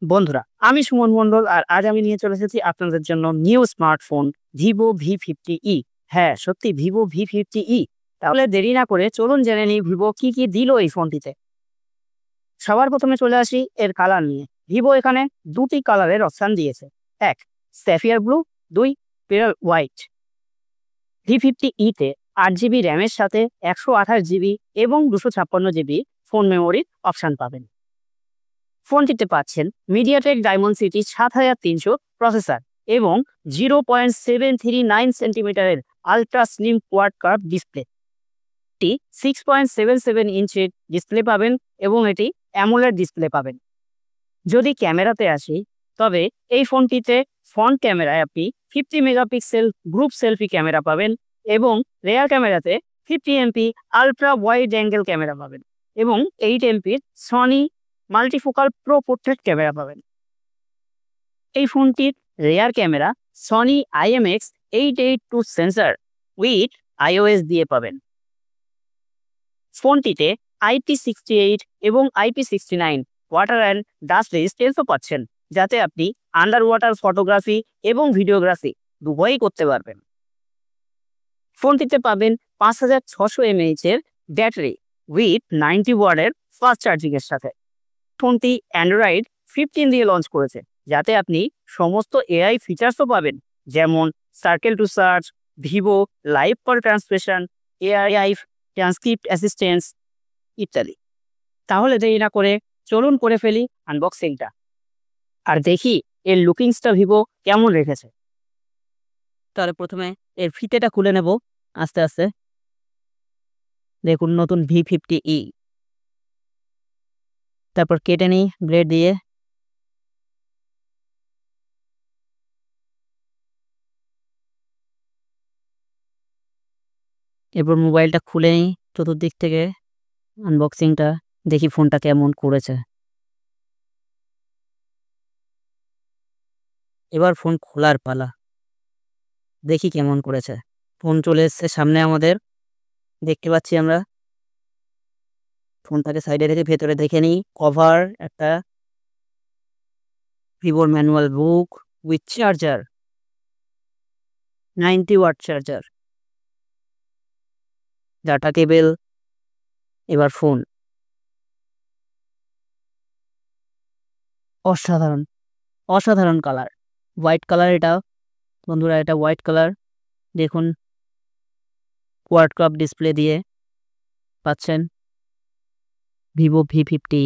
বন্ধুরা, আমি সুমন মণ্ডল আর আজ আমি নিয়ে চলে এসেছি আপনাদের জন্য নিউ স্মার্টফোন ভিভো V50e। হ্যাঁ, সত্যি ভিভো V50e। তাহলে দেরি না করে চলুন জেনে নিই ভিভো কি কি দিল এই ফোনটিতে। সবার প্রথমে চলে আসি এর কালার নিয়ে। ভিভো এখানে দুটি কালারের অপশান দিয়েছে। এক, স্যাফিয়ার ব্লু। দুই, পেরাল হোয়াইট। V50e তে 8 GB র্যামের সাথে 128 GB এবং 256 GB ফোন মেমোরির অপশান পাবেন। ফোনটিতে পাচ্ছেন মিডিয়াটেক ডায়মন্ডসিটি 7300 প্রসেসর এবং 0.739 সেন্টিমিটারের ultra slim quad curve display. এটি 6.77 ইঞ্চির ডিসপ্লে পাবেন এবং এটি অ্যামোলেড ডিসপ্লে পাবেন। যদি ক্যামেরাতে আসি, তবে এই ফোনটিতে ফ্রন্ট ক্যামেরায় আপনি 50 মেগাপিক্সেল গ্রুপ সেলফি ক্যামেরা পাবেন এবং রেয়ার ক্যামেরাতে 50 MP ultra wide angle camera পাবেন এবং 8 MPর Sony multifocal pro portrait camera পাবেন। এই ফোনটির rear camera Sony IMX882 sensor with iOS দিয়ে পাবেন। ফোনটিতে IP68 এবং IP69 ওয়াটার অ্যান্ড ডাস্ট রেজিস্ট্যান্সও পাচ্ছেন, যাতে আপনি আন্ডার ওয়াটার ফটোগ্রাফি এবং ভিডিওগ্রাফি উভয়ই করতে পারবেন। ফোনটিতে পাবেন 5600 mAh এর ব্যাটারি উইথ 90 ওয়াটের ফাস্ট চার্জিংয়ের সাথে। ফোনটি অ্যান্ড্রয়েড 15 দিয়ে লঞ্চ করেছে, যাতে আপনি সমস্ত AI ফিচার্সও পাবেন, যেমন circle to search, Vivo live call translation, AI transcript assistance ইত্যাদি। তাহলে দেরি না করে চলুন করে ফেলি আনবক্সিংটা আর দেখি এর লুকিংসটা ভিভো কেমন রেখেছে। তাহলে প্রথমে এর ফিতেটা খুলে নেব আস্তে আস্তে। দেখুন, নতুন V50e। তারপর কেটে নিই ব্লেড দিয়ে। এরপর মোবাইলটা খুলে নিই চতুর্দিক থেকে, আনবক্সিংটা দেখি ফোনটা কেমন করেছে। এবার ফোন খোলার পালা, দেখি কেমন করেছে। ফোন চলে এসছে সামনে আমাদের, দেখতে পাচ্ছি আমরা। ফোনটাকে সাইডে রেখে ভেতরে দেখে নিই। কভার, একটা ভিভোর manual book with charger, 90 watt charger, data cable. এবার ফোন অসাধারণ অসাধারণ কালার, হোয়াইট কালার। এটা বন্ধুরা, এটা হোয়াইট কালার। দেখুন, কোয়াড কাপ ডিসপ্লে দিয়ে পাচ্ছেন ভিভো V50e।